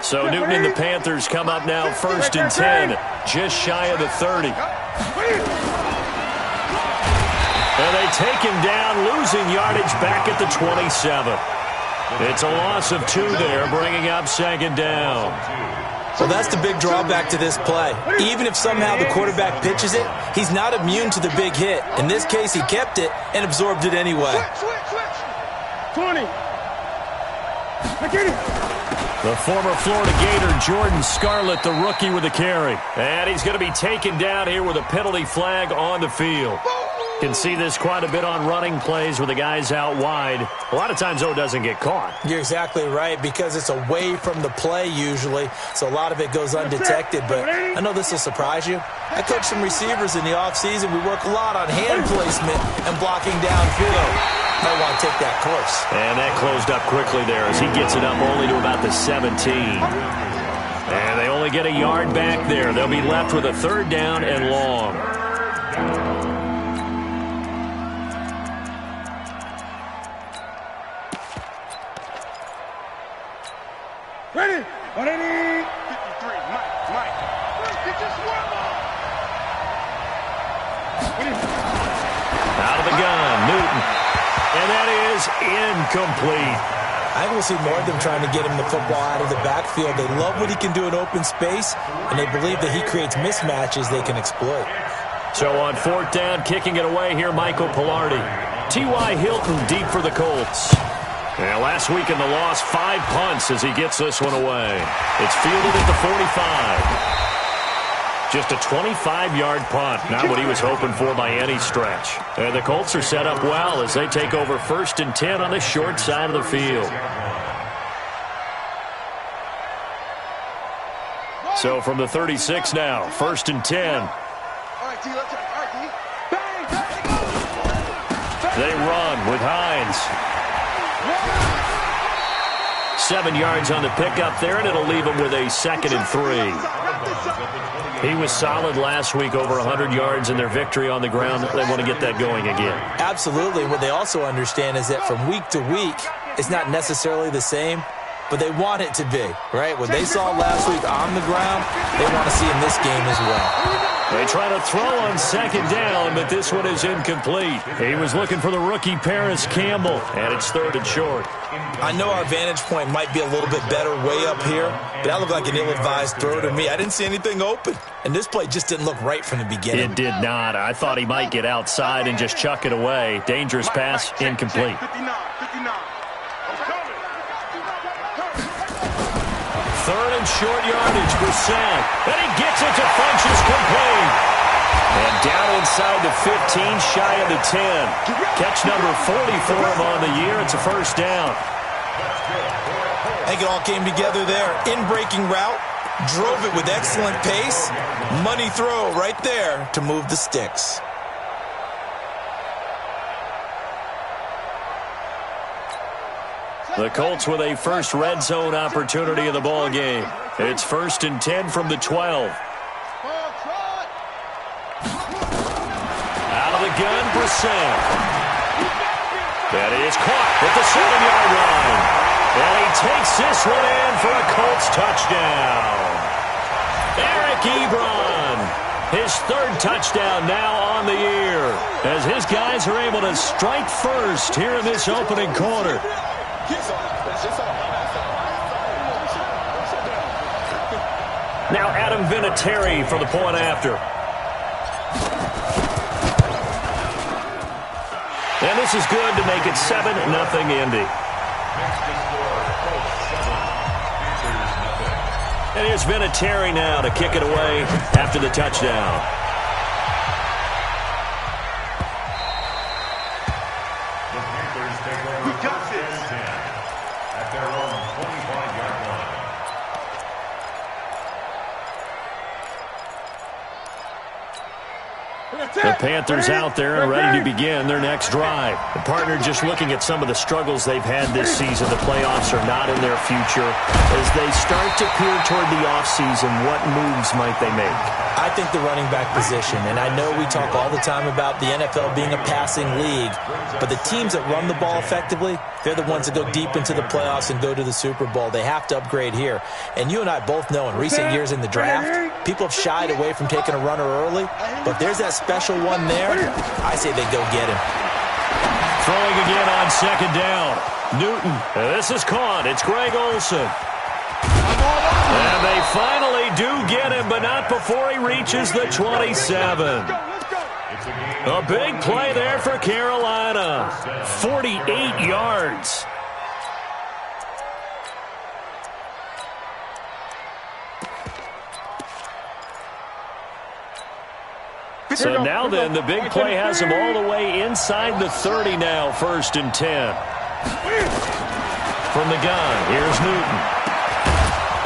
So Newton and the Panthers come up now 1st and 10, just shy of the 30. And they take him down, losing yardage back at the 27. It's a loss of 2 there, bringing up 2nd down. Well, that's the big drawback to this play. Even if somehow the quarterback pitches it, he's not immune to the big hit. In this case, he kept it and absorbed it anyway. 20. The former Florida Gator, Jordan Scarlett, the rookie with the carry. And he's going to be taken down here with a penalty flag on the field. Can see this quite a bit on running plays with the guys out wide. A lot of times, though, it doesn't get caught. You're exactly right, because it's away from the play usually, so a lot of it goes undetected. But I know this will surprise you. I coach some receivers in the offseason. We work a lot on hand placement and blocking downfield. I want to take that course. And that closed up quickly there as he gets it up only to about the 17. And they only get a yard back there. They'll be left with a 3rd down and long. Ready? 53, Mike. Just one more. Out of the gun, Newton. And that is incomplete. I think we'll see more of them trying to get him the football out of the backfield. They love what he can do in open space, and they believe that he creates mismatches they can exploit. So on 4th down, kicking it away here, Michael Pilardi. T.Y. Hilton deep for the Colts. And last week in the loss, 5 punts as he gets this one away. It's fielded at the 45. Just a 25-yard punt, not what he was hoping for by any stretch. And the Colts are set up well as they take over 1st and 10 on the short side of the field. So from the 36 now, 1st and 10. They run with Hines. 7 yards on the pickup there, and it'll leave him with a 2nd and 3. He was solid last week, over 100 yards in their victory on the ground. They want to get that going again. Absolutely. What they also understand is that from week to week, it's not necessarily the same, but they want it to be, right? What they saw last week on the ground, they want to see in this game as well. They try to throw on 2nd down, but this one is incomplete. He was looking for the rookie Paris Campbell, and it's 3rd and short. I know our vantage point might be a little bit better way up here, but that looked like an ill-advised throw to me. I didn't see anything open, and this play just didn't look right from the beginning. It did not. I thought he might get outside and just chuck it away. Dangerous pass, incomplete. 3rd and short yardage, Brissett. And he gets it to Funchess, complete. And down inside the 15, shy of the 10. Catch number 40 for him on the year. It's a 1st down. I think it all came together there. In-breaking route, drove it with excellent pace. Money throw right there to move the sticks. The Colts with a first red zone opportunity in the ball game. It's 1st and 10 from the 12. Out of the gun, Brissett. That is caught at the 7-yard line. And he takes this one in for a Colts touchdown. Eric Ebron, his 3rd touchdown now on the year, as his guys are able to strike first here in this opening quarter. Now Adam Vinatieri for the point after. And this is good to make it 7-0 Indy. And here's Vinatieri now to kick it away after the touchdown. The Panthers out there and ready to begin their next drive. The partner just looking at some of the struggles they've had this season. The playoffs are not in their future. As they start to peer toward the offseason, what moves might they make? I think the running back position, and I know we talk all the time about the NFL being a passing league, but the teams that run the ball effectively, they're the ones that go deep into the playoffs and go to the Super Bowl. They have to upgrade here. And you and I both know in recent years in the draft, people have shied away from taking a runner early, but if there's that special one there, I say they go get him. Throwing again on second down. Newton. This is caught. It's Greg Olsen. And they finally do get him, but not before he reaches the 27. A big play there for Carolina. 48 yards. So now then, the big play has him all the way inside the 30 now, 1st and 10. From the gun, here's Newton.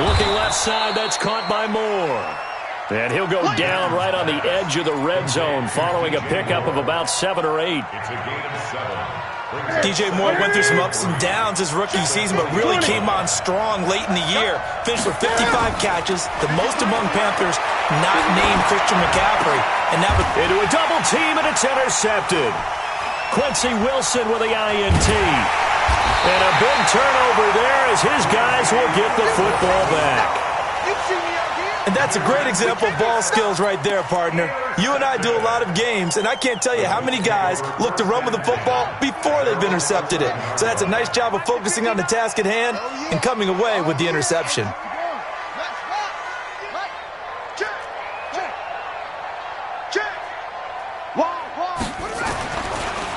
Looking left side, that's caught by Moore. And he'll go down right on the edge of the red zone following a pickup of about 7 or 8. DJ Moore went through some ups and downs his rookie season, but really came on strong late in the year. Finished with 55 catches, the most among Panthers not named Christian McCaffrey. And that was into a double team, and it's intercepted. Quincy Wilson with the INT. And a big turnover there as his guys will get the football back. And that's a great example of ball skills right there, partner. You and I do a lot of games, and I can't tell you how many guys look to run with the football before they've intercepted it. So that's a nice job of focusing on the task at hand and coming away with the interception.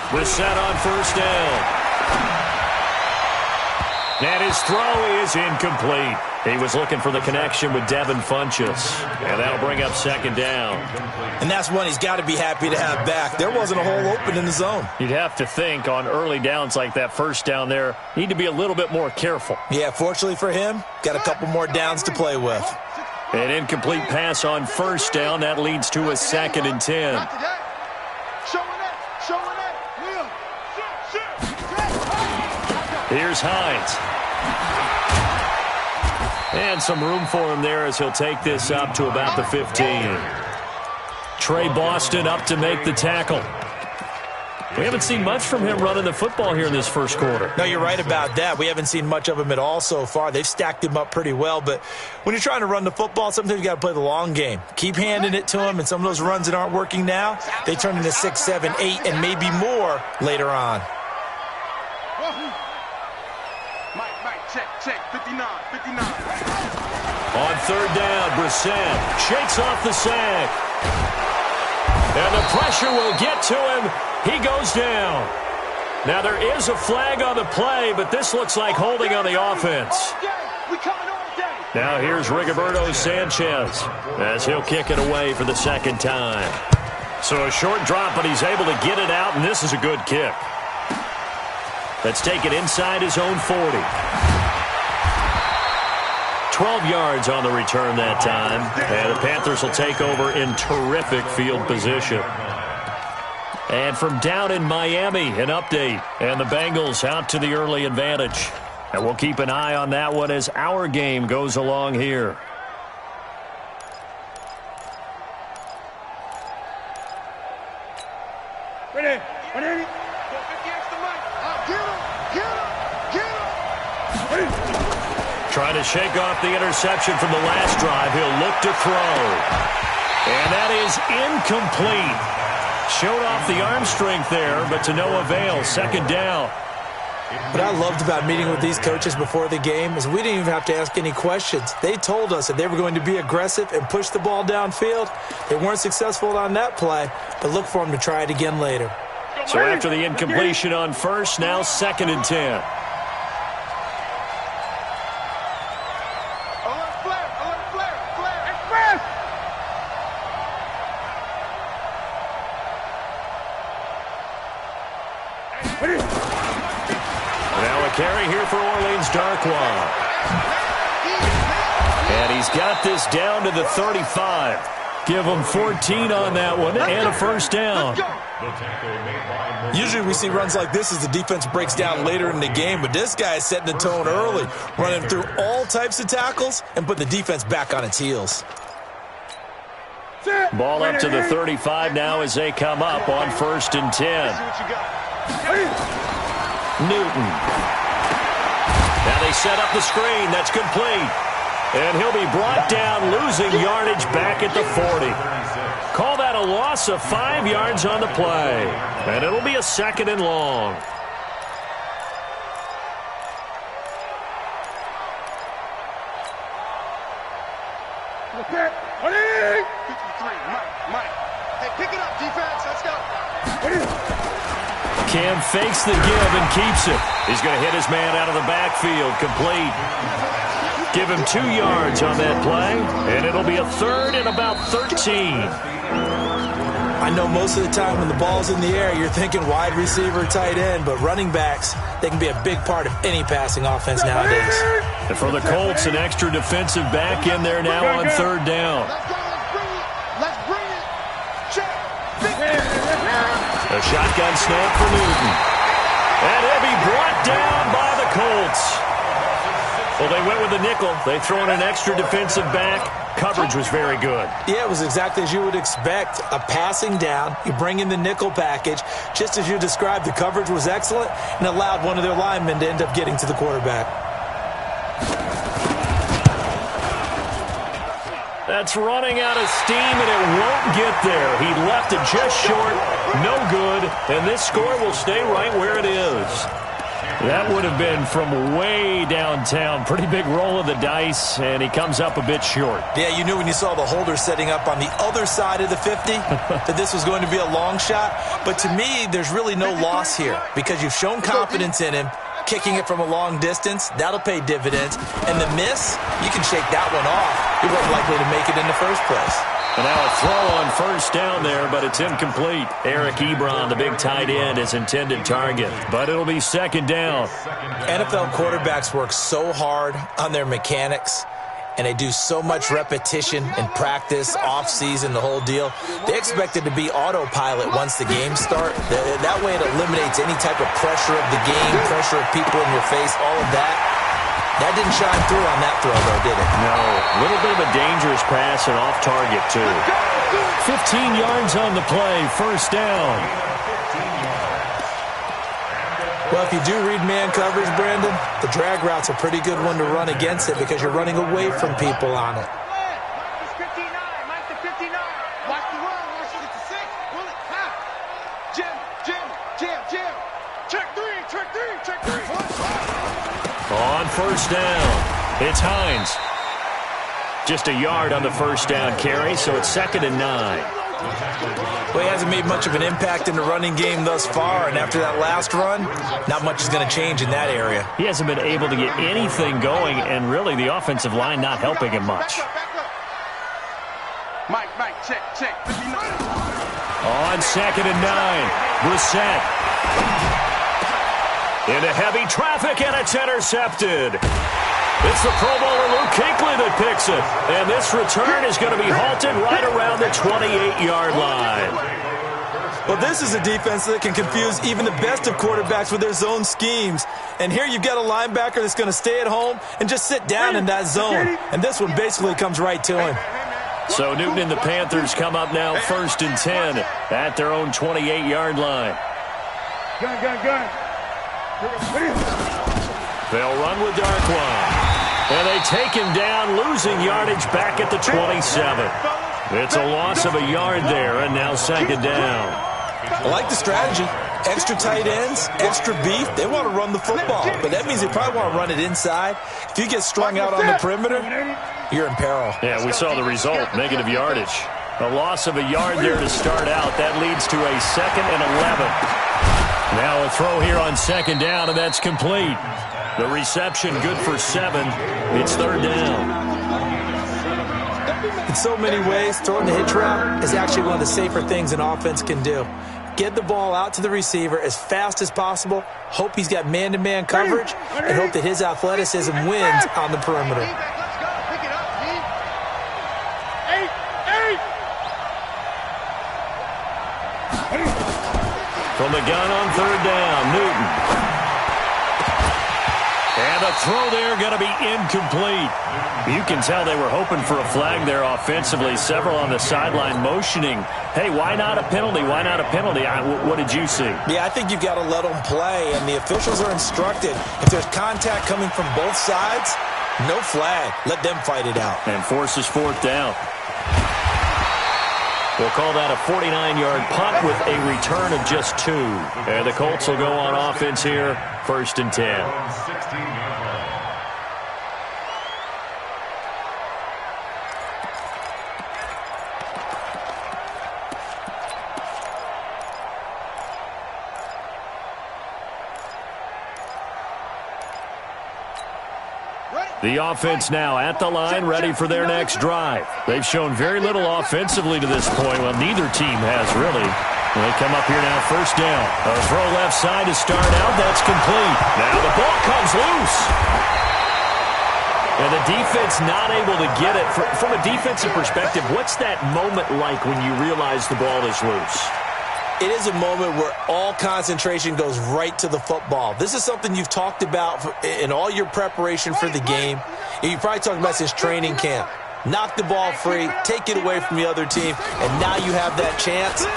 Brissett on 1st down. And his throw is incomplete. He was looking for the connection with Devin Funchess. And that'll bring up 2nd down. And that's one he's got to be happy to have back. There wasn't a hole open in the zone. You'd have to think on early downs like that 1st down there, need to be a little bit more careful. Yeah, fortunately for him, got a couple more downs to play with. An incomplete pass on 1st down. That leads to a 2nd and 10. Here's Hines. And some room for him there as he'll take this up to about the 15. Trey Boston up to make the tackle. We haven't seen much from him running the football here in this 1st quarter. No, you're right about that. We haven't seen much of him at all so far. They've stacked him up pretty well, but when you're trying to run the football, sometimes you got to play the long game. Keep handing it to him, and some of those runs that aren't working now, they turn into 6, 7, 8, and maybe more later on. Check, 59. On 3rd down, Brissett shakes off the sack. And the pressure will get to him. He goes down. Now there is a flag on the play, but this looks like holding on the offense. Now here's Rigoberto Sanchez as he'll kick it away for the 2nd time. So a short drop, but he's able to get it out, and this is a good kick. Let's take it inside his own 40. 12 yards on the return that time. And the Panthers will take over in terrific field position. And from down in Miami, an update. And the Bengals out to the early advantage. And we'll keep an eye on that one as our game goes along here. Ready. Trying to shake off the interception from the last drive. He'll look to throw. And that is incomplete. Showed off the arm strength there, but to no avail. 2nd down. What I loved about meeting with these coaches before the game is we didn't even have to ask any questions. They told us that they were going to be aggressive and push the ball downfield. They weren't successful on that play, but look for them to try it again later. So after the incompletion on 1st, now 2nd and 10. Now a carry here for Orleans Darkwa. And he's got this down to the 35. Give them 14 on that one and a first down. Usually we see runs like this as the defense breaks down later in the game, but this guy is setting the tone early, running through all types of tackles and putting the defense back on its heels. Ball up to the 35 now as they come up on 1st and 10. Newton. Now they set up the screen. That's complete. And he'll be brought down, losing yardage back at the 40. Call that a loss of 5 yards on the play. And it'll be a 2nd and long. Pick it up, defense. Let's go. Cam fakes the give and keeps it. He's going to hit his man out of the backfield. Complete. Give him 2 yards on that play, and it'll be a 3rd and about 13. I know most of the time when the ball's in the air, you're thinking wide receiver, tight end, but running backs, they can be a big part of any passing offense nowadays. And for the Colts, an extra defensive back in there now on 3rd down. Let's bring it. Check. A shotgun snap for Newton. And he'll be brought down by the Colts. Well, they went with the nickel. They throw in an extra defensive back. Coverage was very good. Yeah, it was exactly as you would expect. A passing down. You bring in the nickel package. Just as you described, the coverage was excellent and allowed one of their linemen to end up getting to the quarterback. That's running out of steam, and it won't get there. He left it just short. No good. And this score will stay right where it is. That would have been from way downtown. Pretty big roll of the dice, and he comes up a bit short. Yeah, you knew when you saw the holder setting up on the other side of the 50 that this was going to be a long shot. But to me, there's really no loss here because you've shown confidence in him. Kicking it from a long distance, that'll pay dividends. And the miss, you can shake that one off. He wasn't likely to make it in the first place. And now a throw on 1st down there, but it's incomplete. Eric Ebron, the big tight end, is intended target. But it'll be 2nd down. NFL quarterbacks work so hard on their mechanics, and they do so much repetition and practice, off-season, the whole deal. They expect it to be autopilot once the games start. That way it eliminates any type of pressure of the game, pressure of people in your face, all of that. That didn't shine through on that throw, though, did it? No. A little bit of a dangerous pass and off target, too. 15 yards on the play, 1st down. Well, if you do read man coverage, Brandon, the drag route's a pretty good one to run against it because you're running away from people on it. Mark the 59. Mark the 59. Watch the run. Watch it to 6. Pull it. Half. Jim. Check 3. On 1st down, it's Hines. Just a yard on the 1st down carry, so it's 2nd and 9. Well, he hasn't made much of an impact in the running game thus far, and after that last run, not much is going to change in that area. He hasn't been able to get anything going, and really the offensive line not helping him much. Mike, check. 59. On 2nd and 9, Brissett. Into heavy traffic, and it's intercepted. It's the Pro Bowler Luke Kuechly that picks it. And this return is going to be halted right around the 28-yard line. Well, this is a defense that can confuse even the best of quarterbacks with their zone schemes. And here you've got a linebacker that's going to stay at home and just sit down in that zone. And this one basically comes right to him. So Newton and the Panthers come up now 1st and 10 at their own 28-yard line. Gun. They'll run with Darkwan. And they take him down, losing yardage back at the 27. It's a loss of a yard there, and now 2nd down. I like the strategy. Extra tight ends, extra beef. They want to run the football, but that means they probably want to run it inside. If you get strung out on the perimeter, you're in peril. Yeah, we saw the result, negative yardage. A loss of a yard there to start out. That leads to a 2nd and 11. Now a throw here on 2nd down, and that's complete. The reception good for 7. It's 3rd down. In so many ways, throwing the hitch route is actually one of the safer things an offense can do. Get the ball out to the receiver as fast as possible, hope he's got man-to-man coverage, and hope that his athleticism wins on the perimeter. From the gun on third down, Newton. And the throw there going to be incomplete. You can tell they were hoping for a flag there offensively. Several on the sideline motioning, hey, why not a penalty? Why not a penalty? What did you see? Yeah, I think you've got to let them play, and the officials are instructed. If there's contact coming from both sides, no flag. Let them fight it out. And forces fourth down. We'll call that a 49-yard punt with a return of just 2. And the Colts will go on offense here, 1st and 10. The offense now at the line, ready for their next drive. They've shown very little offensively to this point. Well, neither team has really. They come up here now, 1st down. A throw left side to start out. That's complete. Now the ball comes loose. And the defense not able to get it. From a defensive perspective, what's that moment like when you realize the ball is loose? It is a moment where all concentration goes right to the football. This is something you've talked about in all your preparation for the game. You probably talked about this training camp. Knock the ball free, take it away from the other team, and now you have that chance.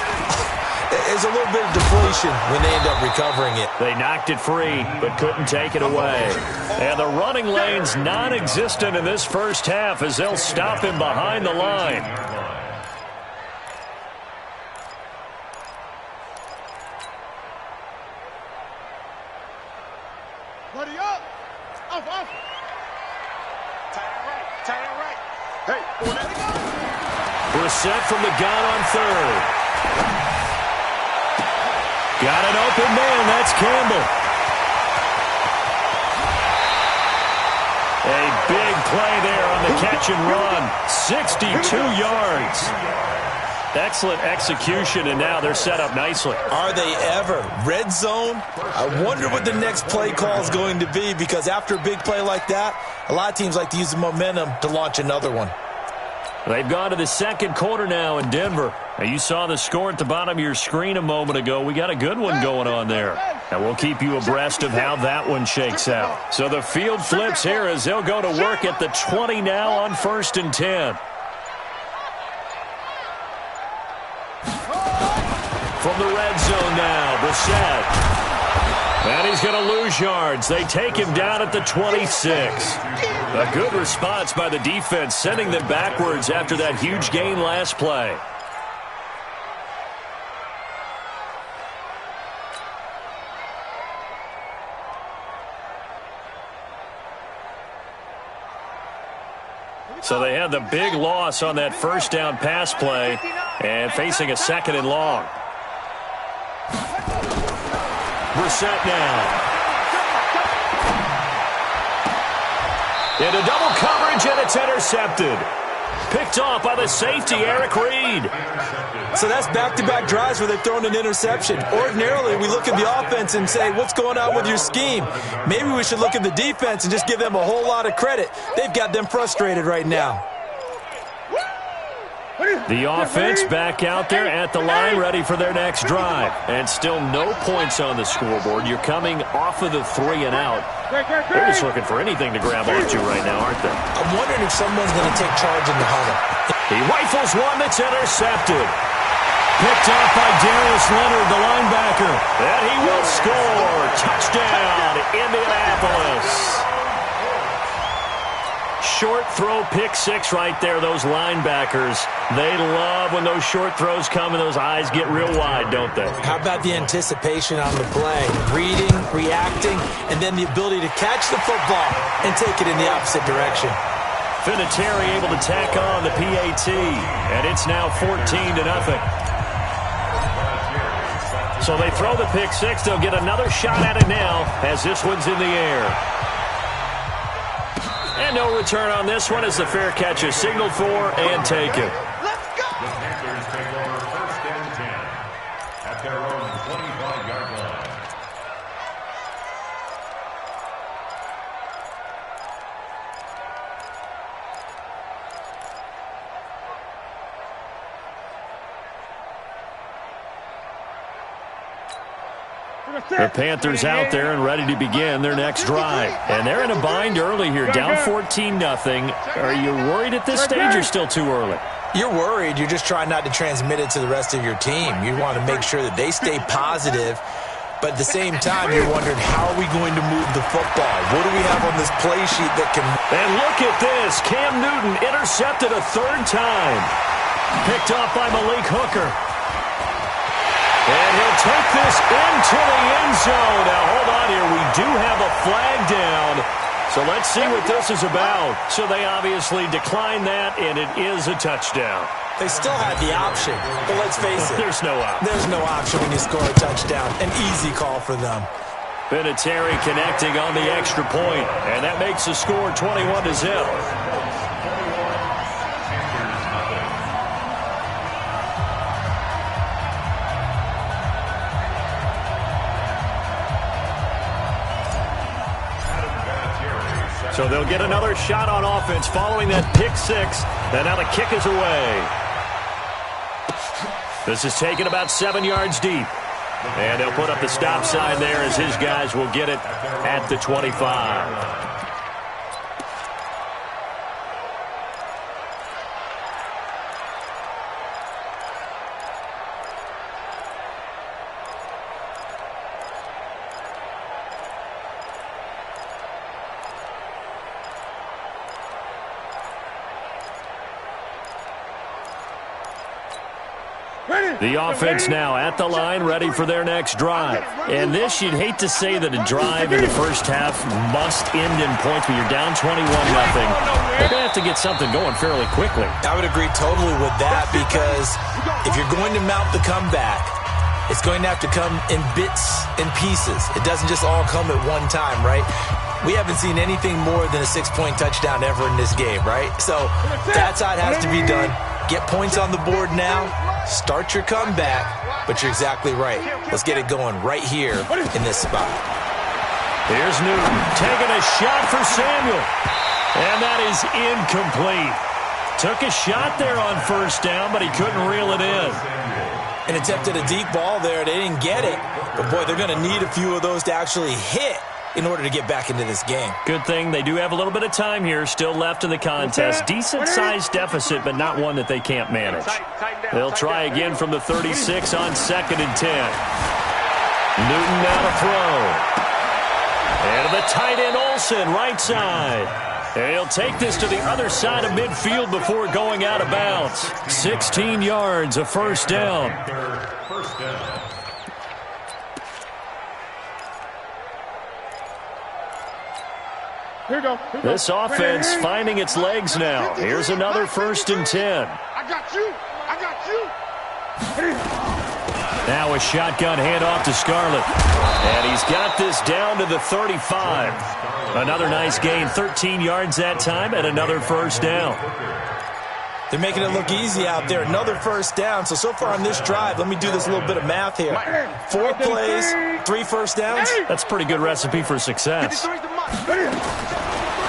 There's a little bit of depletion when they end up recovering it. They knocked it free, but couldn't take it away. And the running lane's non-existent in this first half as they'll stop him behind the line. Buddy up. Off. Tight end right. Hey, Brissett from the gun on third. Got an open man. That's Campbell. A big play there on the catch and run. 62 yards. Excellent execution, and now they're set up nicely. Are they ever? Red zone? I wonder what the next play call is going to be, because after a big play like that, a lot of teams like to use the momentum to launch another one. They've gone to the second quarter now in Denver. Now, you saw the score at the bottom of your screen a moment ago. We got a good one going on there. And we'll keep you abreast of how that one shakes out. So the field flips here as they'll go to work at the 20 now on 1st and 10. From the red zone now, Brissett. And he's going to lose yards. They take him down at the 26. A good response by the defense, sending them backwards after that huge gain last play. So they had the big loss on that first down pass play and facing a 2nd and long. Brissett now. Into double coverage, and it's intercepted. Picked off by the safety, Eric Reed. So that's back-to-back drives where they've thrown an interception. Ordinarily, we look at the offense and say, what's going on with your scheme? Maybe we should look at the defense and just give them a whole lot of credit. They've got them frustrated right now. The offense back out there at the line, ready for their next drive. And still no points on the scoreboard. You're coming off of the 3 and out. They're just looking for anything to grab onto right now, aren't they? I'm wondering if someone's going to take charge in the huddle. He rifles one that's intercepted. Picked off by Darius Leonard, the linebacker. And he will score. Touchdown, Indianapolis. Short throw, pick 6 right there, those linebackers. They love when those short throws come and those eyes get real wide, don't they? How about the anticipation on the play? Reading, reacting, and then the ability to catch the football and take it in the opposite direction. Vinatieri able to tack on the PAT, and it's now 14-0. So they throw the pick 6. They'll get another shot at it now as this one's in the air. And no return on this one as the fair catch is signaled for and taken. Let's go! The Panthers take over 1st and 10 at their own 25-yard line. The Panthers out there and ready to begin their next drive. And they're in a bind early here, down 14-0. Are you worried at this stage or still too early? You're worried. You're just trying not to transmit it to the rest of your team. You want to make sure that they stay positive. But at the same time, you're wondering, how are we going to move the football? What do we have on this play sheet that can... And look at this. Cam Newton intercepted a third time. Picked off by Malik Hooker. And he'll take this into the end zone. Now, hold on here. We do have a flag down. So let's see what this is about. So they obviously declined that, and it is a touchdown. They still had the option, but let's face it. There's no option. There's no option when you score a touchdown. An easy call for them. Vinatieri connecting on the extra point, and that makes the score 21-0. So they'll get another shot on offense following that pick six. And now the kick is away. This is taken about 7 yards deep. And they'll put up the stop sign there as his guys will get it at the 25. The offense now at the line, ready for their next drive. And this, you'd hate to say that a drive in the first half must end in points, but you're down 21-0. They're going to have to get something going fairly quickly. I would agree totally with that, because if you're going to mount the comeback, it's going to have to come in bits and pieces. It doesn't just all come at one time, right? We haven't seen anything more than a 6-point touchdown ever in this game, right? So that's how it has to be done. Get points on the board now. Start your comeback, but you're exactly right. Let's get it going right here in this spot. Here's Newton taking a shot for Samuel. And that is incomplete. Took a shot there on first down, but he couldn't reel it in. And attempted a deep ball there. They didn't get it. But, boy, they're going to need a few of those to actually hit in order to get back into this game. Good thing they do have a little bit of time here still left in the contest. Decent-sized deficit, but not one that they can't manage. They'll try again from the 36 on 2nd and 10. Newton now to throw. And to the tight end Olsen, right side. And he'll take this to the other side of midfield before going out of bounds. 16 yards, a first down. First down. Here you go. This offense finding its legs now. Here's another 1st and 10. I got you. I got you. Now a shotgun handoff to Scarlett. And he's got this down to the 35. Another nice gain, 13 yards that time, and another first down. They're making it look easy out there. Another first down. So far on this drive, let me do this little bit of math here. 4 plays, 3 first downs. That's a pretty good recipe for success.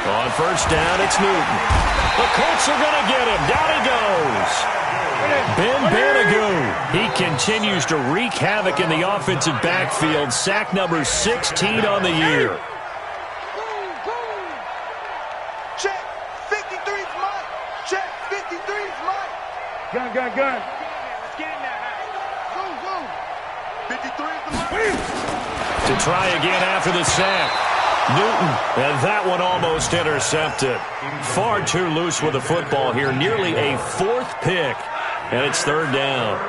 On first down, it's Newton. The Colts are going to get him. Down he goes. Ben Banogu. He continues to wreak havoc in the offensive backfield. Sack number 16 on the year. Check. 53's mine. Check. 53's mine. Gun. Let's get in there. Go. 53 is the mine. To try again after the sack. Newton, and that one almost intercepted. Far too loose with the football here. Nearly a 4th pick, and it's 3rd down.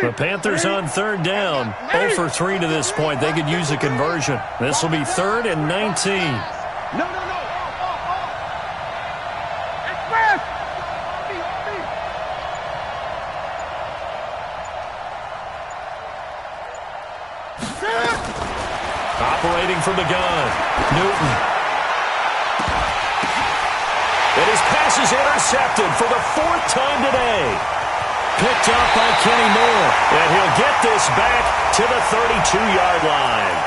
The Panthers on 3rd down. 0 for 3 to this point. They could use a conversion. This will be 3rd and 19. No. Operating from the gun, Newton. And his pass is intercepted for the 4th time today. Picked up by Kenny Moore. And he'll get this back to the 32-yard line.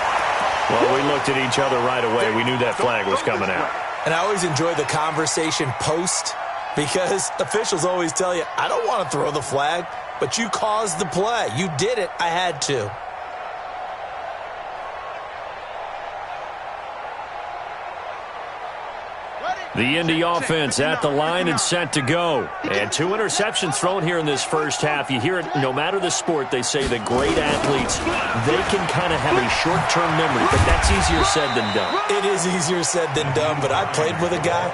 Well, we looked at each other right away. We knew that flag was coming out. And I always enjoy the conversation post because officials always tell you, I don't want to throw the flag, but you caused the play. You did it. I had to. The Indy offense at the line and set to go. And 2 interceptions thrown here in this first half. You hear it no matter the sport. They say that great athletes, they can kind of have a short-term memory, but that's easier said than done. It is easier said than done, but I played with a guy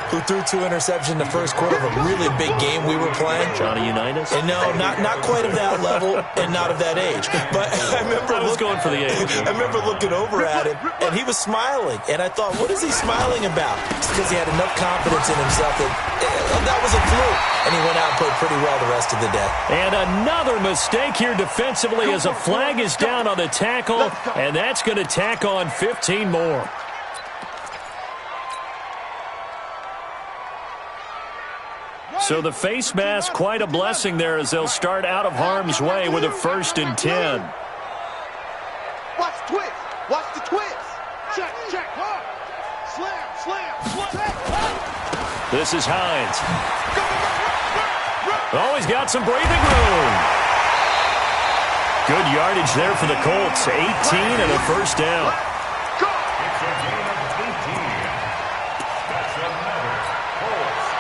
who threw 2 interceptions in the first quarter of a really big game we were playing. Johnny Unitas? And no, not quite of that level and not of that age. But I was going for the age. I remember looking over at him, and he was smiling. And I thought, what is he smiling about? It's because he had enough confidence in himself that was a fluke. And he went out and played pretty well the rest of the day. And another mistake here defensively as a flag is down on the tackle, and that's going to tack on 15 more. So the face mask, quite a blessing there as they'll start out of harm's way with a 1st and 10. Watch the twist. Watch the twist. Check. Slam. This is Hines. Oh, he's got some breathing room. Good yardage there for the Colts. 18 and a 1st down.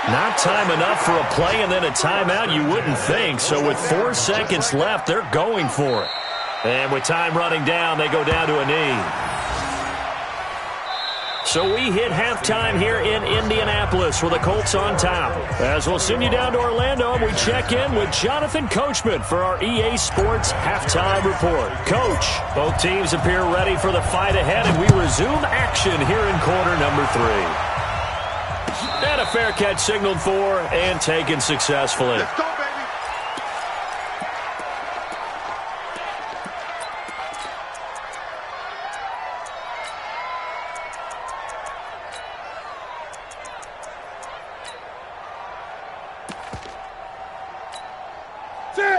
Not time enough for a play and then a timeout, you wouldn't think. So with 4 seconds left, they're going for it. And with time running down, they go down to a knee. So we hit halftime here in Indianapolis with the Colts on top. As we'll send you down to Orlando, and we check in with Jonathan Coachman for our EA Sports Halftime Report. Coach, both teams appear ready for the fight ahead, and we resume action here in quarter number 3. And a fair catch signaled for and taken successfully. Let's go, baby.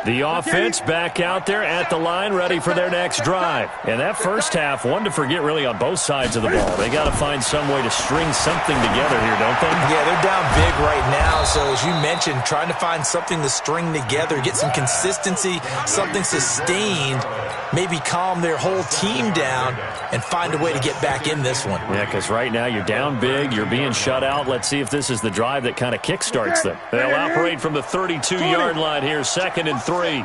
The offense back out there at the line, ready for their next drive. And that first half, one to forget really on both sides of the ball. They got to find some way to string something together here, don't they? Yeah, they're down big right now. So as you mentioned, trying to find something to string together, get some consistency, something sustained, maybe calm their whole team down and find a way to get back in this one. Yeah, because right now you're down big, you're being shut out. Let's see if this is the drive that kind of kickstarts them. They'll operate from the 32-yard line here, 2nd and 3. Newton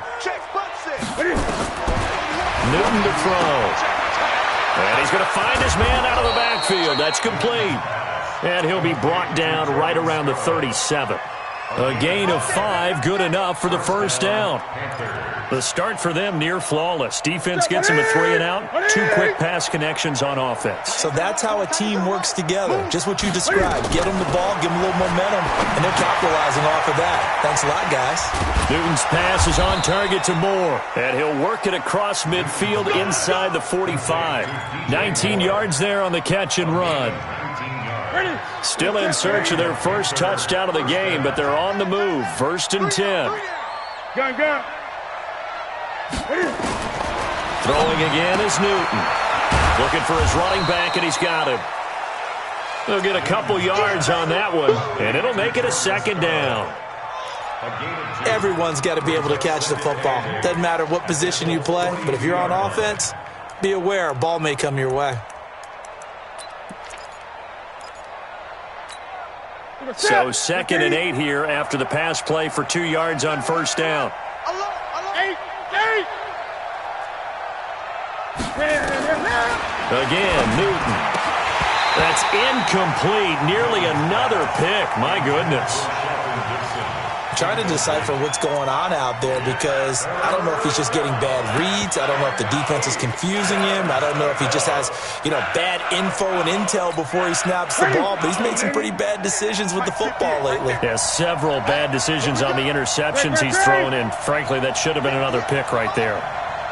to throw. And he's going to find his man out of the backfield. That's complete. And he'll be brought down right around the 37. A gain of 5, good enough for the 1st down. The start for them near flawless. Defense gets them a 3 and out. 2 quick pass connections on offense. So that's how a team works together. Just what you described. Get them the ball, give them a little momentum, and they're capitalizing off of that. Thanks a lot, guys. Newton's pass is on target to Moore. And he'll work it across midfield inside the 45. 19 yards there on the catch and run. Still in search of their first touchdown of the game, but they're on the move. 1st and 10. Go. Throwing again is Newton. Looking for his running back, and he's got him. They'll get a couple yards on that one, and it'll make it a 2nd down. Everyone's got to be able to catch the football. Doesn't matter what position you play, but if you're on offense, be aware a ball may come your way. So 2nd and 8 here after the pass play for 2 yards on 1st down. Again, Newton. That's incomplete. Nearly another pick. My goodness. Trying to decipher what's going on out there because I don't know if he's just getting bad reads. I don't know if the defense is confusing him. I don't know if he just has, bad info and intel before he snaps the ball. But he's made some pretty bad decisions with the football lately. Yeah, several bad decisions on the interceptions he's thrown in. Frankly, that should have been another pick right there.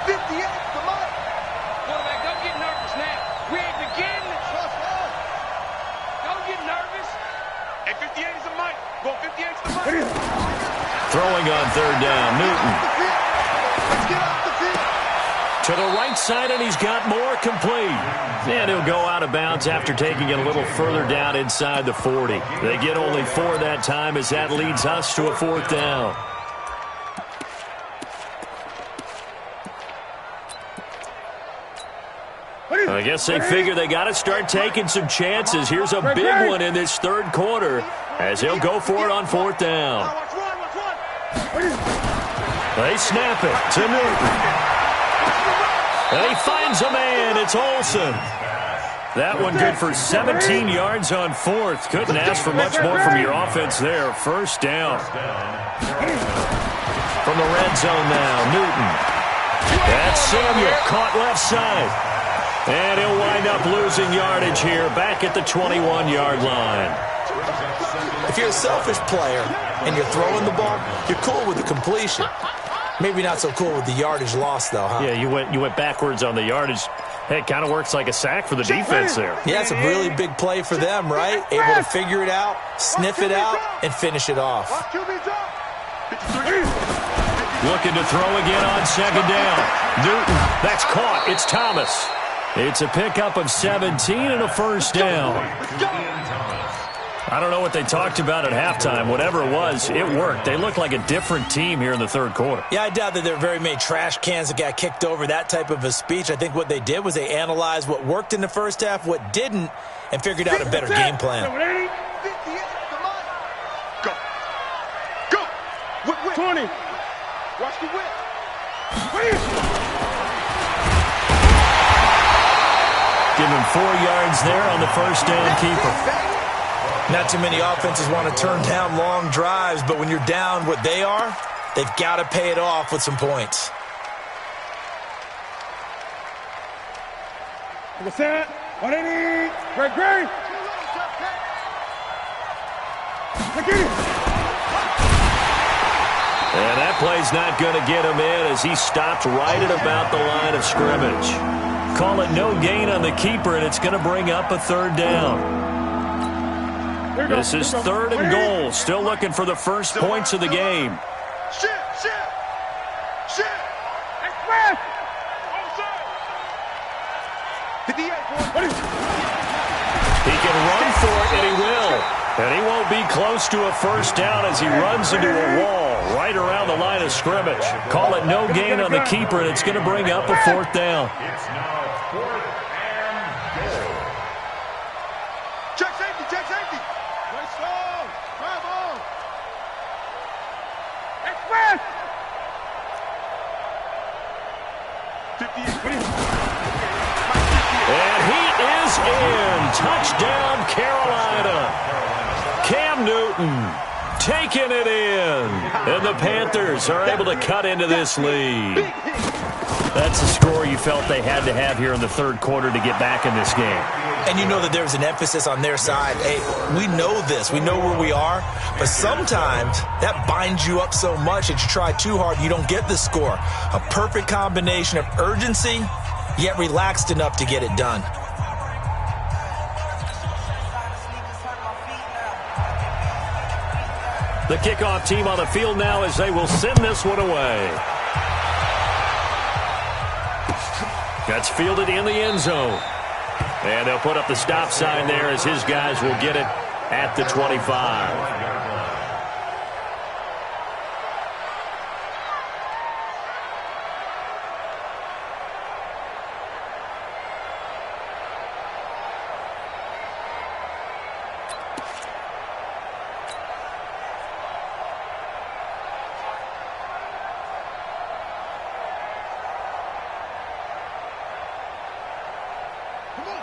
58, come on. Quarterback, don't get nervous now. We ain't beginning. Don't get nervous. Hey, 58 is a mic. Go 58 is the mic. Throwing on 3rd down, Newton. Let's get off the field. To the right side, and he's got more, complete. And he'll go out of bounds after taking it a little further down inside the 40. They get only 4 that time as that leads us to a 4th down. I guess they figure they got to start taking some chances. Here's a big one in this 3rd quarter as he'll go for it on 4th down. They snap it to Newton. And he finds a man. It's Olsen. That one good for 17 yards on 4th. Couldn't ask for much more from your offense there. 1st down. From the red zone now, Newton. That's Samuel, caught left side. And he'll wind up losing yardage here, back at the 21-yard line. If you're a selfish player and you're throwing the ball, you're cool with the completion. Maybe not so cool with the yardage loss, though, huh? Yeah, you went backwards on the yardage. Hey, it kind of works like a sack for the defense there. Yeah, it's a really big play for them, right? Able to figure it out, sniff it out, and finish it off. Looking to throw again on 2nd down. Newton, that's caught. It's Thomas. It's a pickup of 17 and a 1st down. I don't know what they talked about at halftime. Whatever it was, it worked. They look like a different team here in the 3rd quarter. Yeah, I doubt that there are very many trash cans that got kicked over, that type of a speech. I think what they did was they analyzed what worked in the 1st half, what didn't, and figured out a better game plan. Go. Go. Whip. 20. Watch the whip. Give him 4 yards there on the 1st down keeper. Not too many offenses want to turn down long drives, but when you're down what they are, they've got to pay it off with some points. What's that? What I need? Great. And that play's not going to get him in as he stopped right at about the line of scrimmage. Call it no gain on the keeper, and it's going to bring up a 3rd down. This is 3rd and goal. Still looking for the first points of the game. Shit. Express. He can run for it, and he will. And he won't be close to a 1st down as he runs into a wall right around the line of scrimmage. Call it no gain on the keeper, and it's going to bring up a 4th down. It's now 4th and goal. Check safety. Let's go. Drive on. Express. 58. And he is in. Touchdown, Carolina. Cam Newton taking it in. And the Panthers are able to cut into this lead. That's the score you felt they had to have here in the 3rd quarter to get back in this game. And you know that there's an emphasis on their side. Hey, we know this. We know where we are. But sometimes that binds you up so much that you try too hard, you don't get the score. A perfect combination of urgency, yet relaxed enough to get it done. The kickoff team on the field now as they will send this one away. That's fielded in the end zone. And they'll put up the stop sign there as his guys will get it at the 25.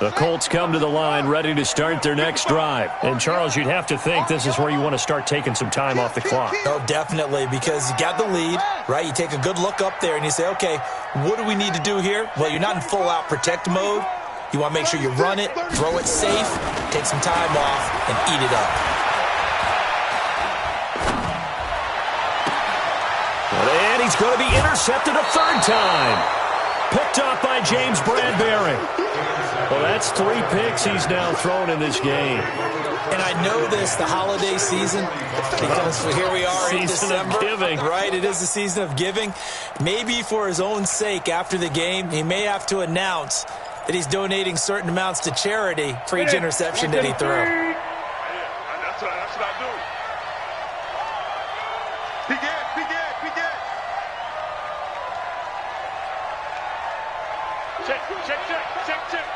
The Colts come to the line ready to start their next drive. And, Charles, you'd have to think this is where you want to start taking some time off the clock. Oh, definitely, because you got the lead, right? You take a good look up there and you say, okay, what do we need to do here? Well, you're not in full-out protect mode. You want to make sure you run it, throw it safe, take some time off, and eat it up. And he's going to be intercepted a 3rd time. Picked up by James Bradbury. Well, that's 3 picks he's now thrown in this game. And I know this, the holiday season, because here we are in December. Season of giving. Right, it is the season of giving. Maybe for his own sake, after the game, he may have to announce that he's donating certain amounts to charity for each interception that he threw. That's what I do. Be good, be good, be good. Check, check, check, check, check.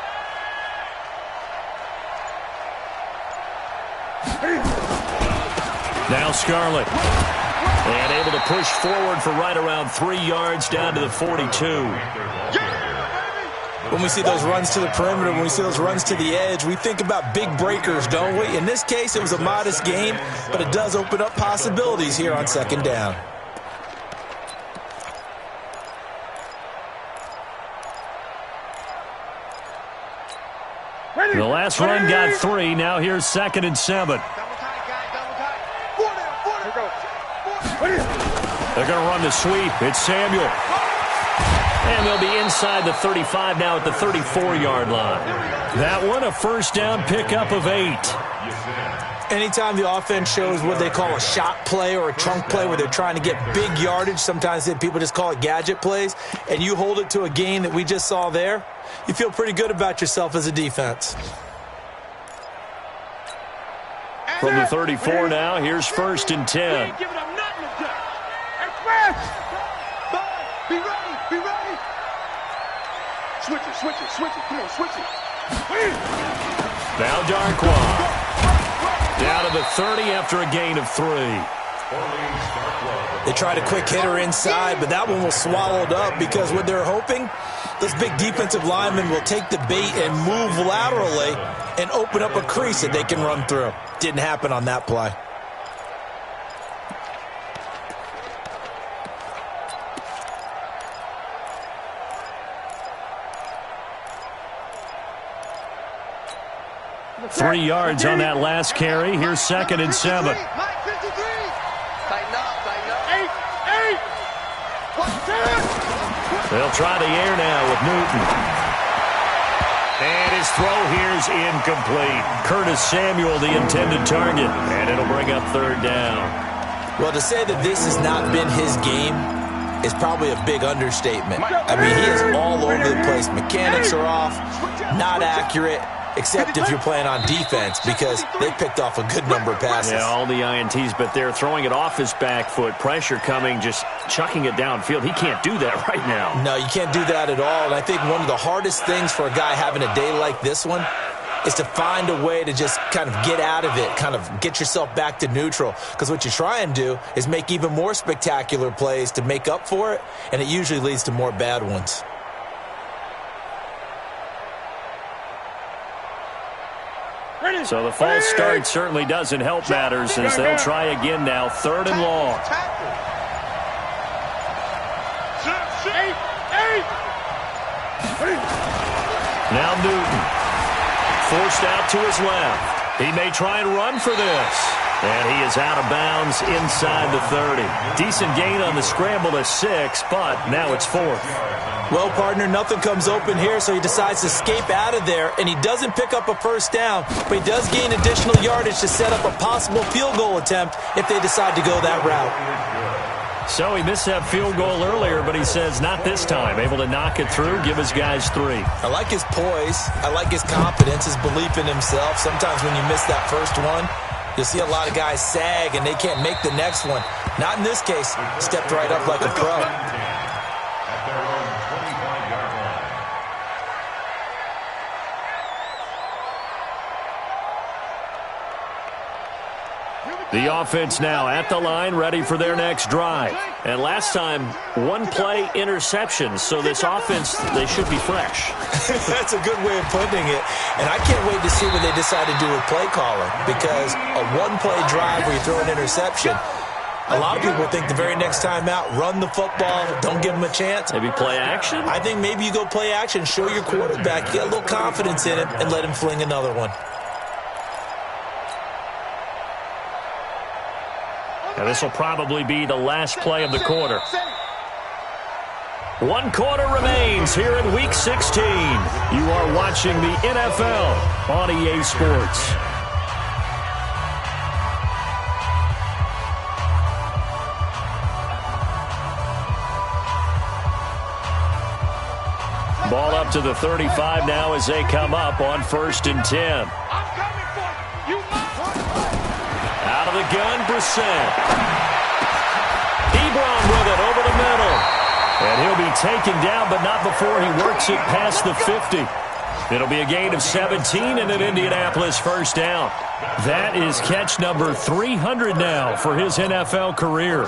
Now Scarlett. And able to push forward for right around 3 yards down to the 42. When we see those runs to the perimeter, when we see those runs to the edge, we think about big breakers, don't we? In this case, it was a modest gain, but it does open up possibilities here on second down. The last run got 3. Now here's 2nd and 7. Double tight, guys, double tight. 4 down. They're going to run the sweep. It's Samuel. And they'll be inside the 35 now at the 34-yard line. That one, a first down pickup of 8. Anytime the offense shows what they call a shot play or a chunk play where they're trying to get big yardage, sometimes people just call it gadget plays, and you hold it to a gain that we just saw there, you feel pretty good about yourself as a defense. From the 34 now, here's 1st and 10. Give it up nothing to do. Express. Be ready, be ready. Switch it, switch it, switch it. Come on, switch it. Now Darkwa. Down to the 30 after a gain of 3. They tried a quick hitter inside, but that one was swallowed up because what they're hoping, those big defensive linemen will take the bait and move laterally and open up a crease that they can run through. Didn't happen on that play. Three yards on that last carry. Here's 2nd and 7. Mike 53. Tighten up, tighten up. 8. They'll try the air now with Newton. And his throw here's incomplete. Curtis Samuel, the intended target. And it'll bring up 3rd down. Well, to say that this has not been his game is probably a big understatement. I mean, he is all over the place. Mechanics are off, not accurate, except if you're playing on defense, because they picked off a good number of passes. Yeah, all the INTs, but they're throwing it off his back foot. Pressure coming, just chucking it downfield. He can't do that right now. No, you can't do that at all. And I think one of the hardest things for a guy having a day like this one is to find a way to just kind of get out of it, kind of get yourself back to neutral. Because what you try and do is make even more spectacular plays to make up for it, and it usually leads to more bad ones. So the false start certainly doesn't help matters as they'll try again now. 3rd and long. Now Newton. Forced out to his left. He may try and run for this. And he is out of bounds inside the 30. Decent gain on the scramble to 6, but now it's 4th. Well, partner, nothing comes open here, so he decides to escape out of there, and he doesn't pick up a first down, but he does gain additional yardage to set up a possible field goal attempt if they decide to go that route. So he missed that field goal earlier, but he says not this time. Able to knock it through, give his guys 3. I like his poise. I like his confidence, his belief in himself. Sometimes when you miss that first one, you'll see a lot of guys sag, and they can't make the next one. Not in this case. Stepped right up like a pro. The offense now at the line, ready for their next drive. And last time, 1-play interception. So this offense, they should be fresh. That's a good way of putting it. And I can't wait to see what they decide to do with play calling. Because a 1-play drive where you throw an interception, a lot of people think the very next time out, run the football, don't give them a chance. Maybe play action? I think maybe you go play action, show your quarterback, get a little confidence in him, and let him fling another one. And this will probably be the last play of the quarter. 1 quarter remains here in Week 16. You are watching the NFL on EA Sports. Ball up to the 35 now as they come up on 1st and 10. Out of the gun, Brissett. Ebron with it over the middle. And he'll be taken down, but not before he works it past the 50. It'll be a gain of 17 and an Indianapolis first down. That is catch number 300 now for his NFL career.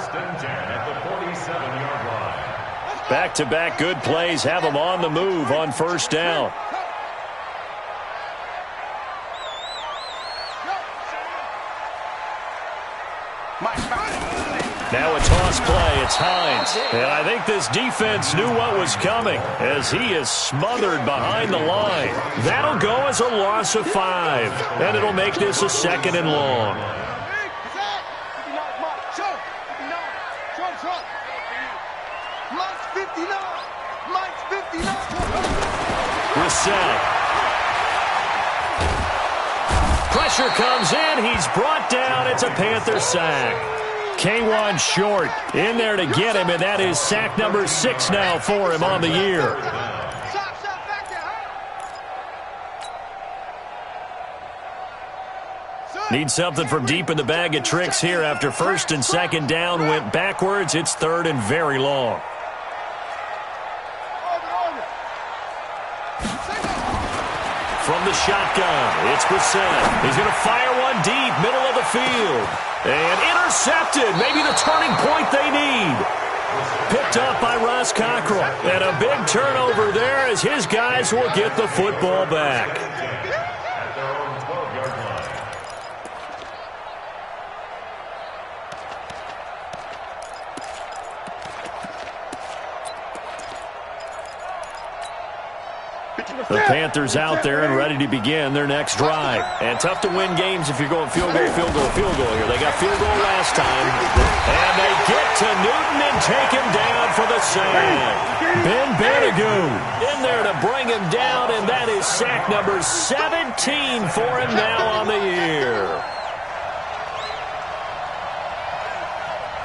Back-to-back good plays have him on the move on first down. Now a toss play. It's Hines. And I think this defense knew what was coming as he is smothered behind the line. That'll go as a loss of 5. And it'll make this a 2nd and long. Brissett. Pressure comes in. He's brought down. It's a Panther sack. Kawann Short in there to get him, and that is sack number 6 now for him on the year. Need something from deep in the bag of tricks here after 1st and 2nd down went backwards. It's 3rd and very long. From the shotgun, it's Brissett. He's going to fire one deep, middle of the field. And intercepted, maybe the turning point they need. Picked up by Ross Cockrell. And a big turnover there as his guys will get the football back. The Panthers out there and ready to begin their next drive. And tough to win games if you're going field goal here. They got field goal last time. And they get to Newton and take him down for the sack. Ben Banogu in there to bring him down, and that is sack number 17 for him now on the year.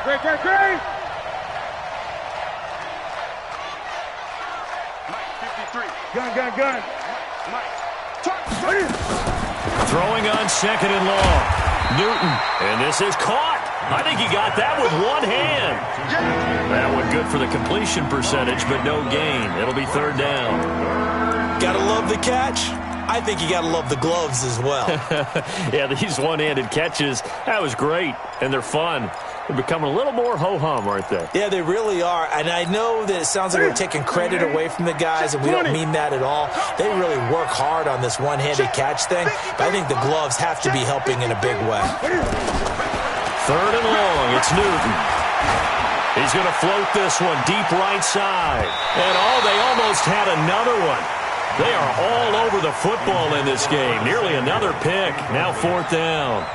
Great. Gun. Throwing on 2nd and long. Newton, and this is caught. I think he got that with one hand. That one good for the completion percentage, but no gain. It'll be 3rd down. Gotta love the catch. I think you gotta love the gloves as well. Yeah, these one-handed catches, that was great, and they're fun. They're becoming a little more ho-hum, aren't they? Yeah, they really are. And I know that it sounds like we're taking credit away from the guys, and we don't mean that at all. They really work hard on this one-handed catch thing, but I think the gloves have to be helping in a big way. 3rd and long, it's Newton. He's going to float this one deep right side. And they almost had another one. They are all over the football in this game. Nearly another pick. Now 4th down.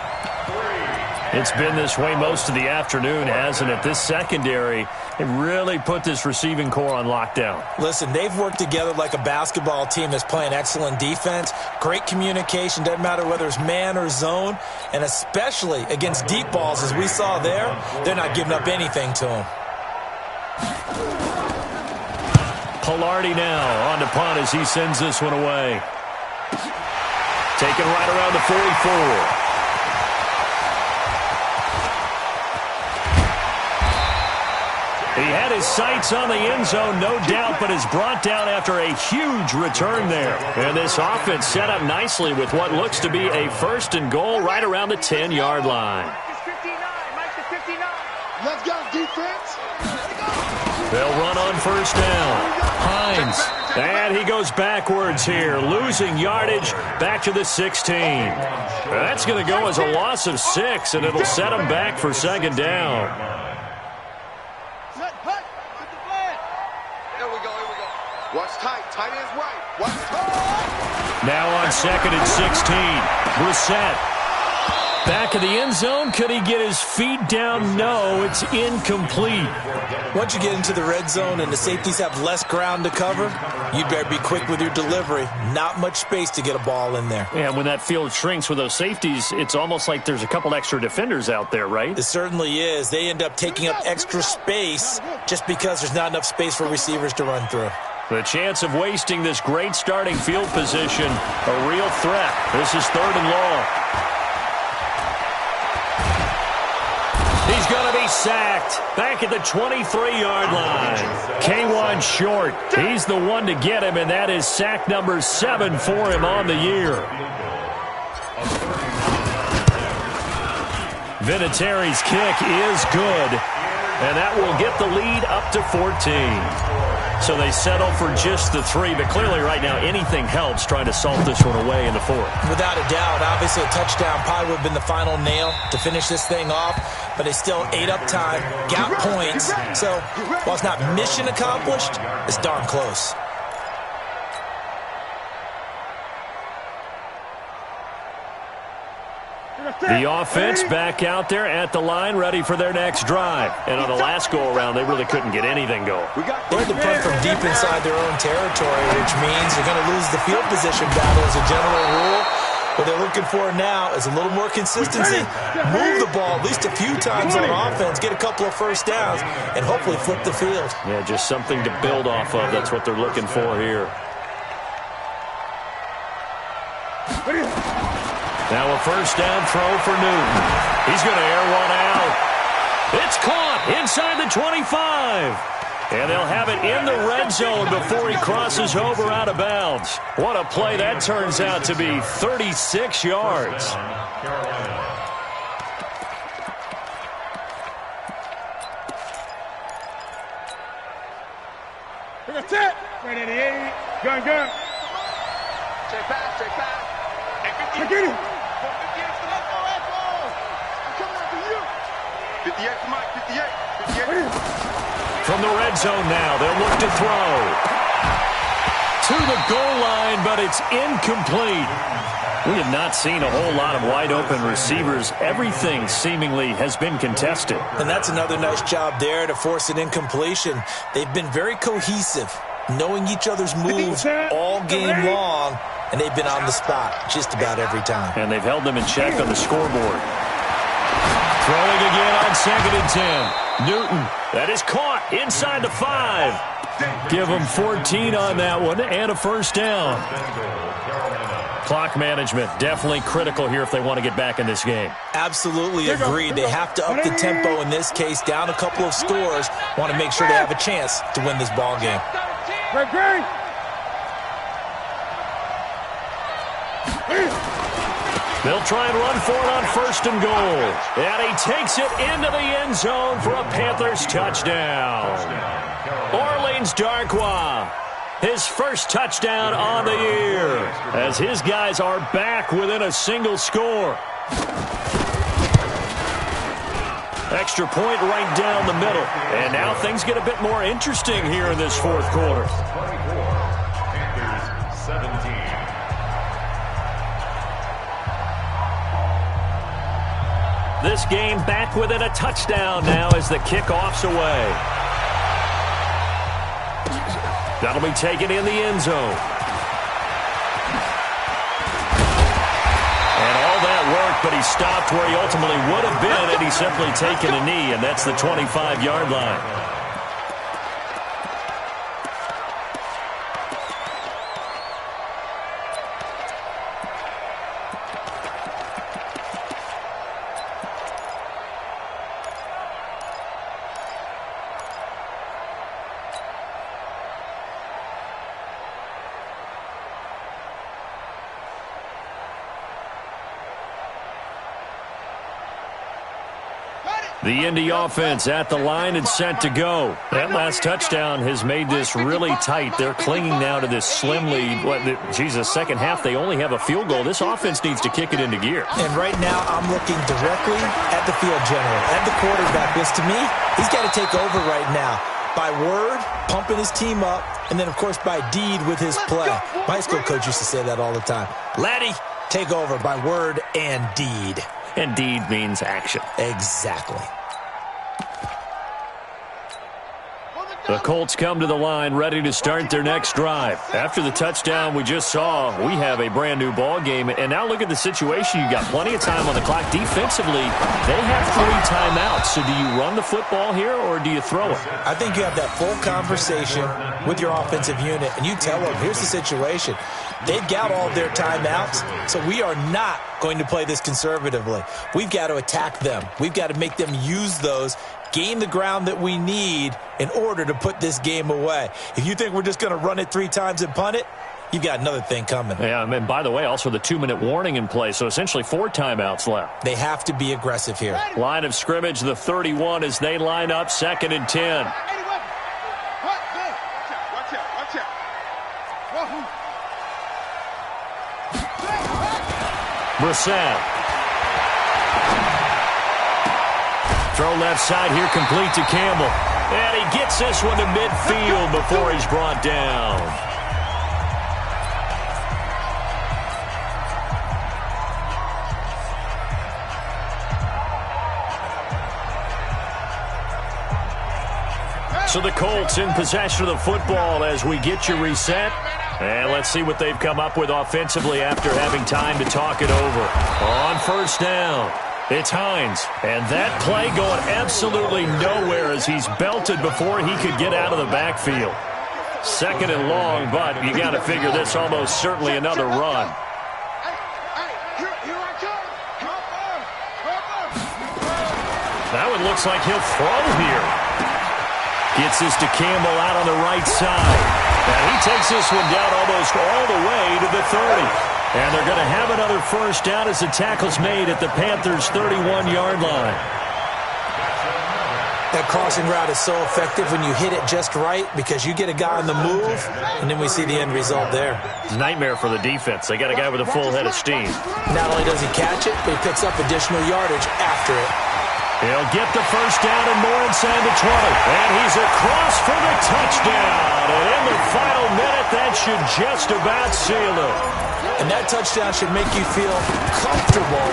It's been this way most of the afternoon, hasn't it? This secondary, it really put this receiving core on lockdown. Listen, they've worked together like a basketball team that's playing excellent defense. Great communication, doesn't matter whether it's man or zone. And especially against deep balls, as we saw there, they're not giving up anything to them. Palardy now on to punt as he sends this one away. Taken right around the 44. He had his sights on the end zone, no doubt, but is brought down after a huge return there. And this offense set up nicely with what looks to be a 1st and goal right around the 10-yard line. Let's go, defense. They'll run on 1st down. Hines, and he goes backwards here, losing yardage back to the 16. That's going to go as a loss of 6, and it'll set him back for 2nd down. Watch tight ends right. Watch tight. Now on 2nd and 16, Brissett. Back of the end zone. Could he get his feet down? No, it's incomplete. Once you get into the red zone and the safeties have less ground to cover, you'd better be quick with your delivery. Not much space to get a ball in there. And when that field shrinks with those safeties, it's almost like there's a couple extra defenders out there, right? It certainly is. They end up taking up extra space just because there's not enough space for receivers to run through. The chance of wasting this great starting field position, a real threat. This is 3rd and long. He's going to be sacked back at the 23-yard line. K1 short. He's the one to get him, and that is sack number 7 for him on the year. Vinatieri's kick is good, and that will get the lead up to 14. So they settle for just the 3, but clearly right now anything helps trying to salt this one away in the 4th. Without a doubt, obviously a touchdown probably would have been the final nail to finish this thing off, but they still ate up time, got points. So while it's not mission accomplished, it's darn close. The offense back out there at the line, ready for their next drive. And on the last go-around, they really couldn't get anything going. They had to punt from deep inside their own territory, which means you're going to lose the field position battle as a general rule. What they're looking for now is a little more consistency, move the ball at least a few times on offense, get a couple of first downs, and hopefully flip the field. Yeah, just something to build off of. That's what they're looking for here. Now a first down throw for Newton. He's going to air one out. It's caught inside the 25. And they'll have it in the red zone before he crosses over out of bounds. What a play that turns out to be, 36 yards. That's it. Right at the 80. Gun. Check back. Hey, get it. 58 to Mike, 58. From the red zone now, they'll look to throw. To the goal line, but it's incomplete. We have not seen a whole lot of wide-open receivers. Everything seemingly has been contested. And that's another nice job there to force an incompletion. They've been very cohesive, knowing each other's moves all game long, and they've been on the spot just about every time. And they've held them in check on the scoreboard. Throwing again on 2nd and 10. Newton, that is caught inside the 5. Give them 14 on that one and a first down. Clock management, definitely critical here if they want to get back in this game. Absolutely agreed. They have to up the tempo in this case, down a couple of scores. Want to make sure they have a chance to win this ball game. Great. They'll try and run for it on 1st and goal. And he takes it into the end zone for a Panthers touchdown. Orleans Darkwa, his first touchdown on the year, as his guys are back within a single score. Extra point right down the middle. And now things get a bit more interesting here in this 4th quarter. 24, Panthers 17. This game back within a touchdown now as the kickoff's away. That'll be taken in the end zone. And all that work, but he stopped where he ultimately would have been had he simply taken a knee, and that's the 25-yard line. The Indy offense at the line and set to go. That last touchdown has made this really tight. They're clinging now to this slim lead. Second half, they only have a field goal. This offense needs to kick it into gear. And right now, I'm looking directly at the field general, at the quarterback, because to me, he's got to take over right now. By word, pumping his team up, and then, of course, by deed with his play. My school coach used to say that all the time. Laddie, take over by word and deed. And deed means action. Exactly. The Colts come to the line ready to start their next drive. After the touchdown we just saw, we have a brand new ball game. And now look at the situation. You've got plenty of time on the clock. Defensively, they have 3 timeouts. So do you run the football here or do you throw it? I think you have that full conversation with your offensive unit, and you tell them, here's the situation. They've got all their timeouts, so we are not going to play this conservatively. We've got to attack them. We've got to make them use those, gain the ground that we need in order to put this game away. If you think we're just going to run it 3 times and punt it, you've got another thing coming. Yeah, and by the way, also the 2-minute warning in play, so essentially 4 timeouts left. They have to be aggressive here. Line of scrimmage, the 31 as they line up, 2nd and 10. Brissett. Throw left side here, complete to Campbell. And he gets this one to midfield before he's brought down. So the Colts in possession of the football as we get you reset. And let's see what they've come up with offensively after having time to talk it over. On first down, it's Hines. And that play going absolutely nowhere as he's belted before he could get out of the backfield. 2nd and long, but you got to figure this almost certainly another run. That one looks like he'll throw here. Gets this to Campbell out on the right side. And he takes this one down almost all the way to the 30. And they're going to have another first down as the tackle's made at the Panthers' 31-yard line. That crossing route is so effective when you hit it just right because you get a guy on the move, and then we see the end result there. Nightmare for the defense. They got a guy with a full head of steam. Not only does he catch it, but he picks up additional yardage after it. He'll get the first down and more inside the 20. And he's across for the touchdown. And in the final minute, that should just about seal it. And that touchdown should make you feel comfortable.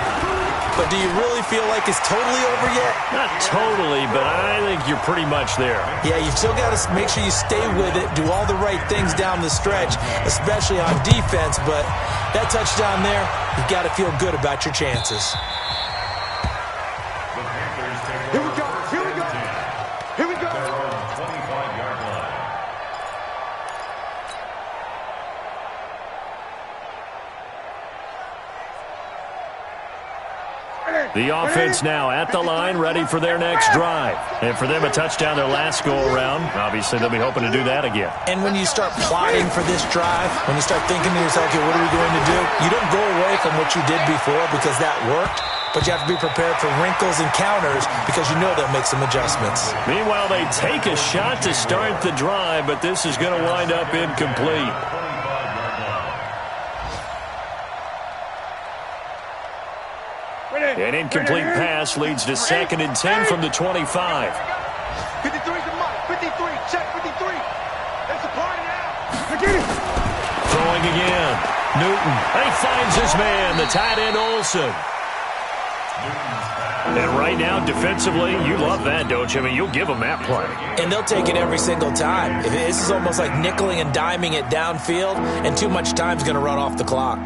But do you really feel like it's totally over yet? Not totally, but I think you're pretty much there. Yeah, you've still got to make sure you stay with it, do all the right things down the stretch, especially on defense. But that touchdown there, you've got to feel good about your chances. Here we go. Here we go. Here we go. Their own 25-yard line. The offense now at the line, ready for their next drive. And for them, a touchdown their last go-around. Obviously, they'll be hoping to do that again. And when you start plotting for this drive, when you start thinking to yourself, okay, what are we going to do? You don't go away from what you did before because that worked. But you have to be prepared for wrinkles and counters because you know they'll make some adjustments. Meanwhile, they take a shot to start the drive, but this is going to wind up incomplete. An incomplete pass leads to 2nd and 10 from the 25. 53's the mark. 53. Check 53. It's a party now. Get it. Throwing again. Newton. He finds his man, the tight end Olsen. And right now, defensively, you love that, don't you? I mean, you'll give them that play. And they'll take it every single time. This is almost like nickeling and diming it downfield, and too much time's going to run off the clock.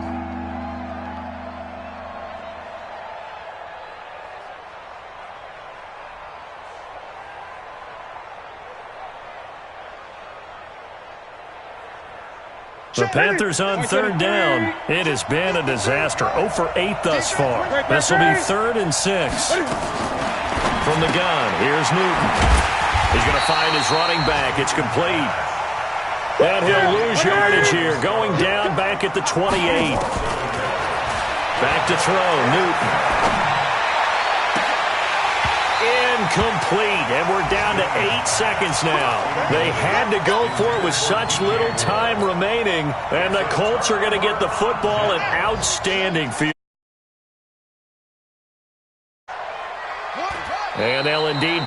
The Panthers on 3rd down. It has been a disaster. 0 for 8 thus far. This will be 3rd and 6. From the gun, here's Newton. He's going to find his running back. It's complete. And he'll lose yardage here. Going down back at the 28. Back to throw, Newton. Incomplete, and we're down to 8 seconds now. They had to go for it with such little time remaining, and the Colts are going to get the football in outstanding field. And they'll indeed